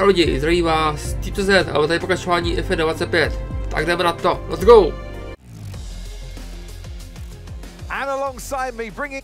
Čau lidi, zdraví vás Týto Z a tady pokračování F25. Tak jdeme na to, let's go! And alongside me bringing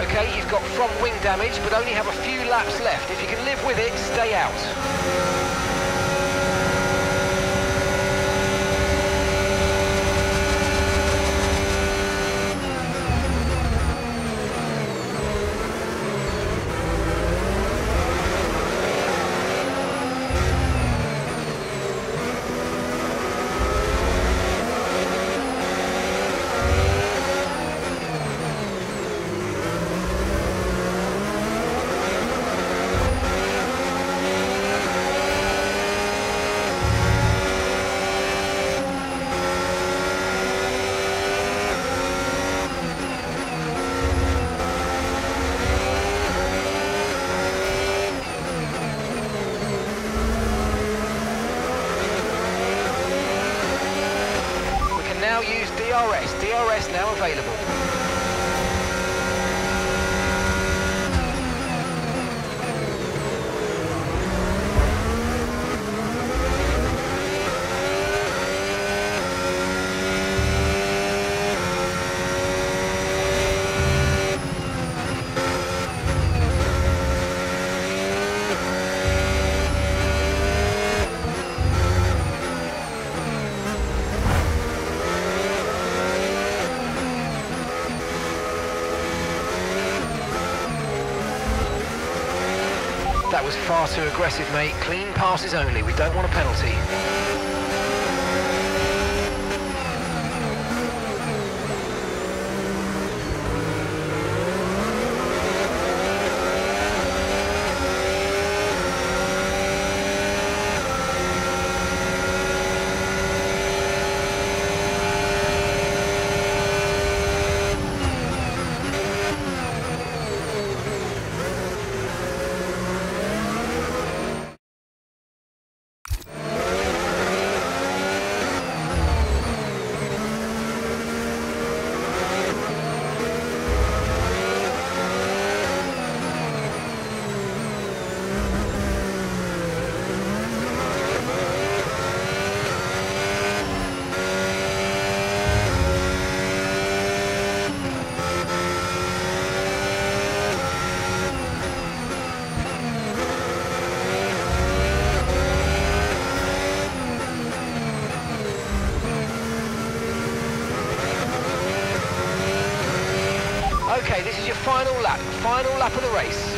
Okay, you've got front wing damage, but only have a few laps left. If you can live with it, stay out. Now use DRS. DRS now available. That was far too aggressive, mate. Clean passes only. We don't want a penalty. Okay, this is your final lap of the race.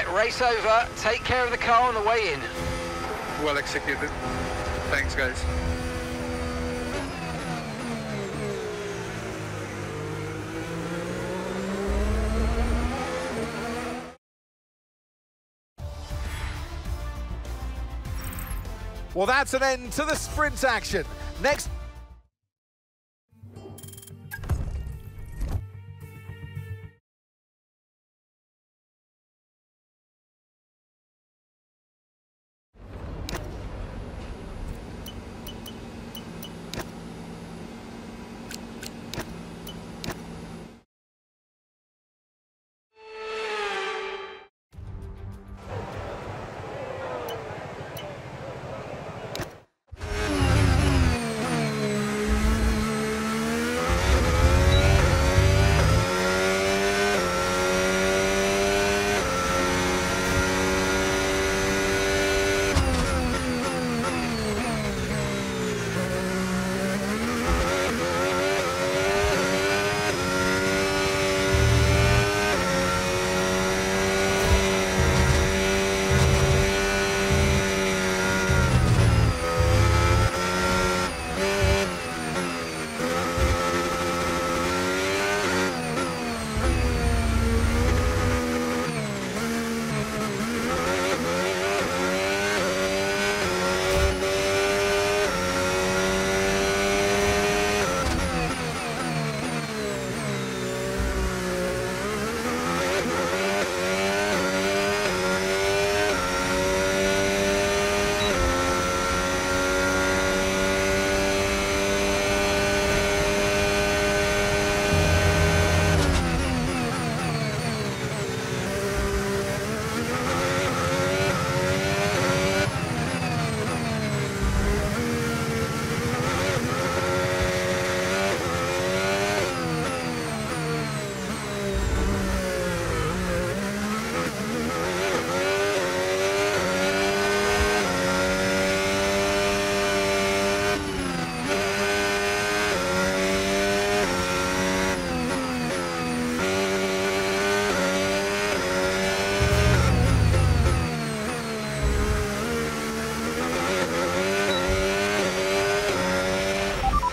Right, race over. Take care of the car on the way in. Well executed. Thanks, guys. Well, that's an end to the sprint action. Next.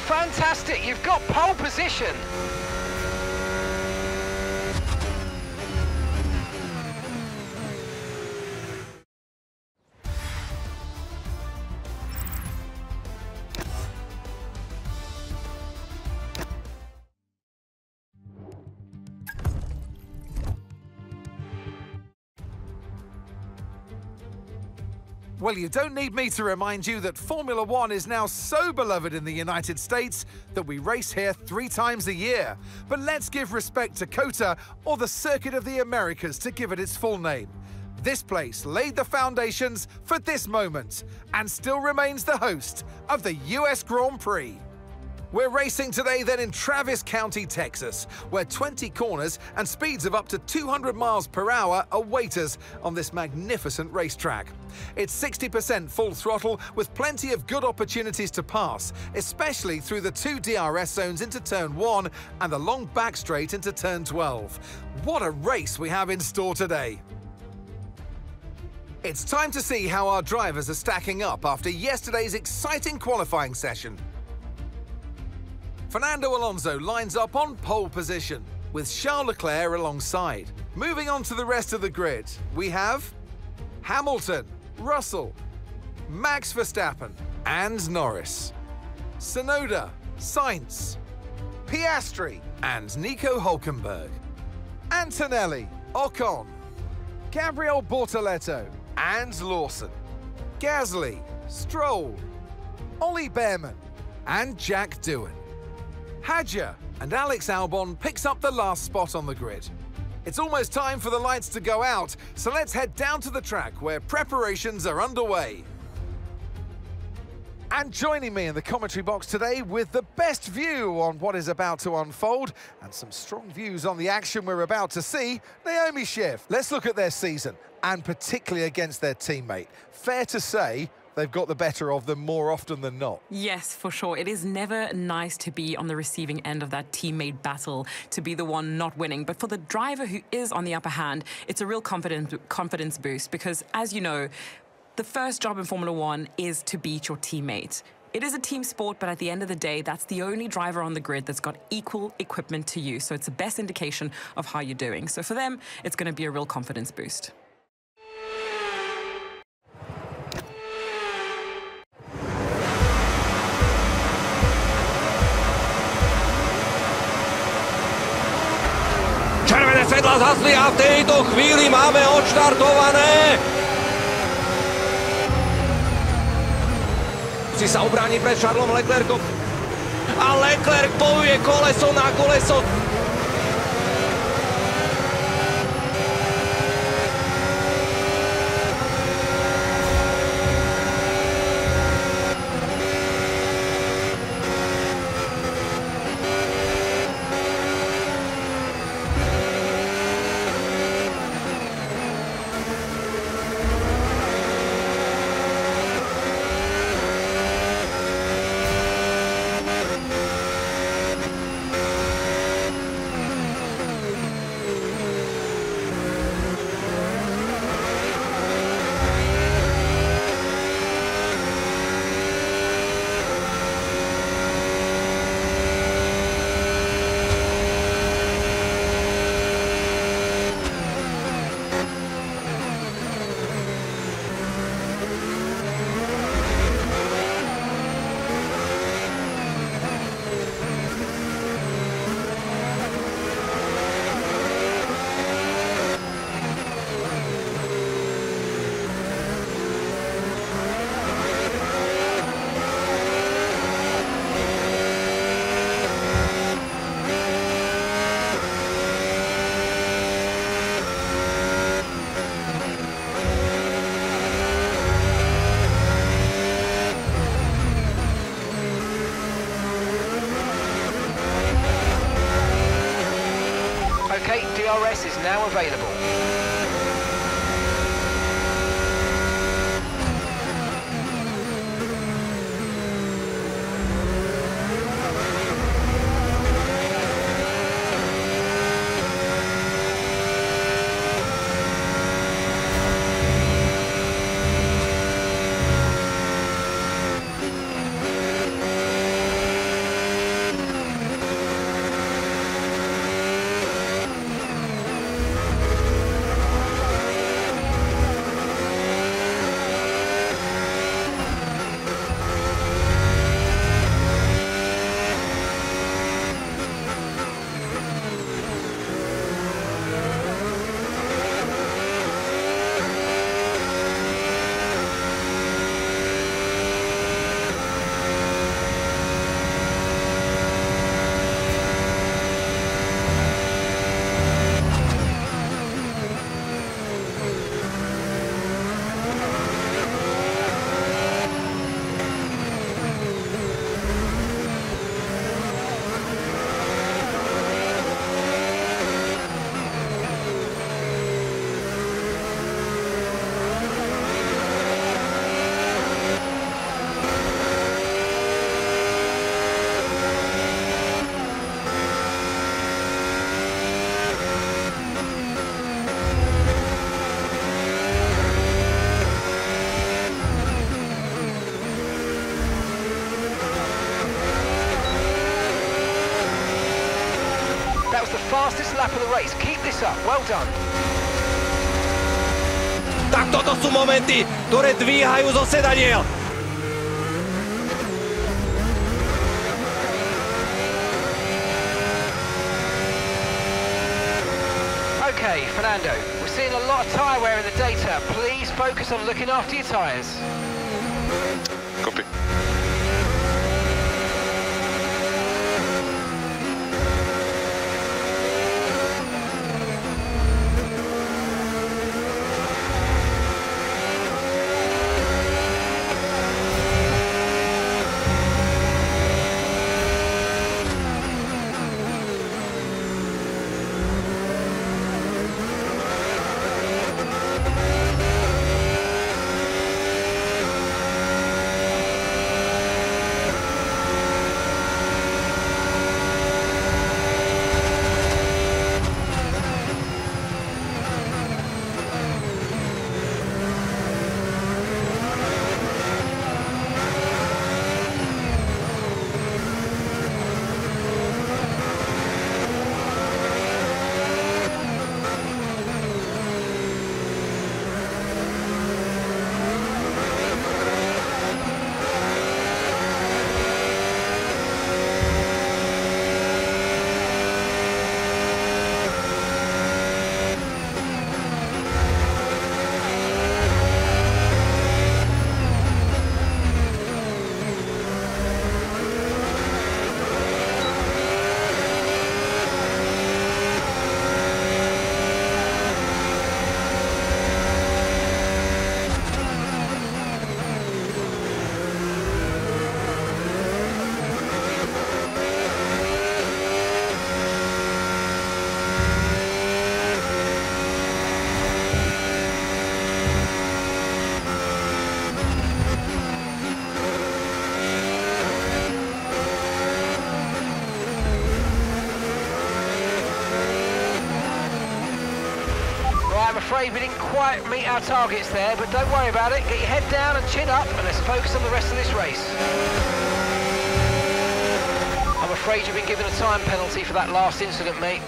Fantastic, you've got pole position. Well, you don't need me to remind you that Formula One is now so beloved in the United States that we race here 3 times a year. But let's give respect to COTA, or the Circuit of the Americas, to give it its full name. This place laid the foundations for this moment and still remains the host of the US Grand Prix. We're racing today then in Travis County, Texas, where 20 corners and speeds of up to 200 miles per hour await us on this magnificent racetrack. It's 60% full throttle with plenty of good opportunities to pass, especially through the 2 DRS zones into Turn 1 and the long back straight into Turn 12. What a race we have in store today. It's time to see how our drivers are stacking up after yesterday's exciting qualifying session. Fernando Alonso lines up on pole position, with Charles Leclerc alongside. Moving on to the rest of the grid, we have Hamilton, Russell, Max Verstappen and Norris, Tsunoda, Sainz, Piastri and Nico Hülkenberg, Antonelli, Ocon, Gabriel Bortoleto and Lawson, Gasly, Stroll, Ollie Behrman and Jack Doohan. Hadjar and Alex Albon picks up the last spot on the grid. It's almost time for the lights to go out, so let's head down to the track where preparations are underway. And joining me in the commentary box today with the best view on what is about to unfold and some strong views on the action we're about to see, Naomi Schiff. Let's look at their season, and particularly against their teammate. Fair to say, they've got the better of them more often than not. Yes, for sure. It is never nice to be on the receiving end of that teammate battle, to be the one not winning. But for the driver who is on the upper hand, it's a real confidence boost because, as you know, the first job in Formula One is to beat your teammate. It is a team sport, but at the end of the day, that's the only driver on the grid that's got equal equipment to you. So it's the best indication of how you're doing. So for them, it's going to be a real confidence boost. Červené svetla zhasli a v tejto chvíli máme odštartované. Musí sa obrániť pred Charlesom Leclercom. A Leclerc bojuje koleso na koleso. Okay, DRS is now available. That was the fastest lap of the race. Keep this up. Well done. Tak toto sú momenty, ktoré dvíhajú zo sedadiel. Okay, Fernando, we're seeing a lot of tyre wear in the data. Please focus on looking after your tyres. Copy. afraid we didn't quite meet our targets there, but don't worry about it. Get your head down and chin up, and let's focus on the rest of this race. I'm afraid you've been given a time penalty for that last incident, mate.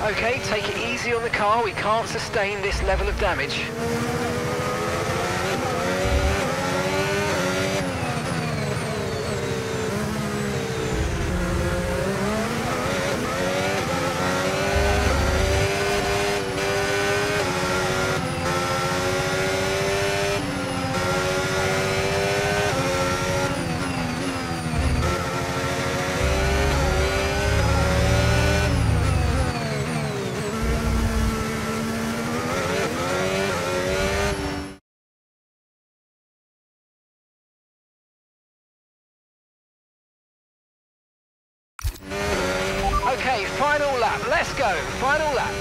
Okay, take it easy on the car. We can't sustain this level of damage. Okay, final lap. Let's go. Final lap.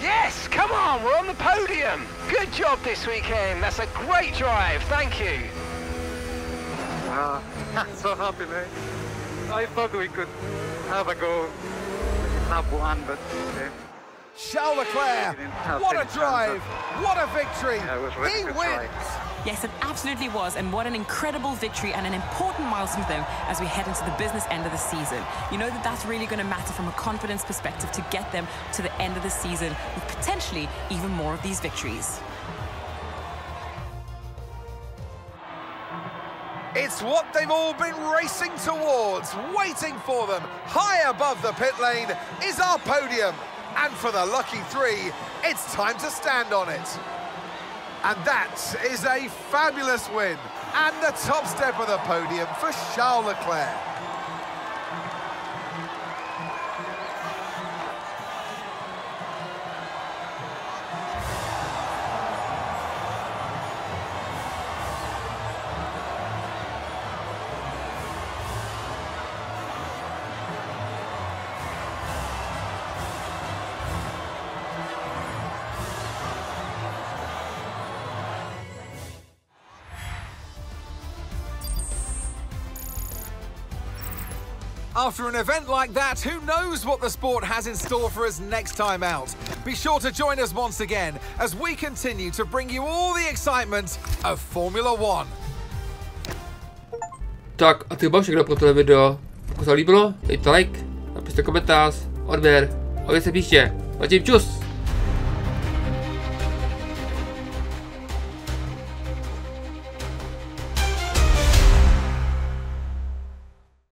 Yes, come on, we're on the podium. Good job this weekend. That's a great drive. Thank you. So happy, man. I thought we could have a go, have one, but Charles Leclerc, what a drive, what a victory. Yeah, it was really he good wins. try. Yes, it absolutely was, and what an incredible victory and an important milestone for them as we head into the business end of the season. You know that that's really going to matter from a confidence perspective to get them to the end of the season with potentially even more of these victories. It's what they've all been racing towards, waiting for them. High above the pit lane is our podium. And for the lucky three, it's time to stand on it. And that is a fabulous win. And the top step of the podium for Charles Leclerc. After an event like that, who knows what the sport has in store for us next time out? Be sure to join us once again as we continue to bring you all the excitement of Formula One. Tak a to bylo všechno pro tohle video. Pokud se vám líbilo, dejte like, napište komentář, odběr a uvidíme se příště. Zatím čus!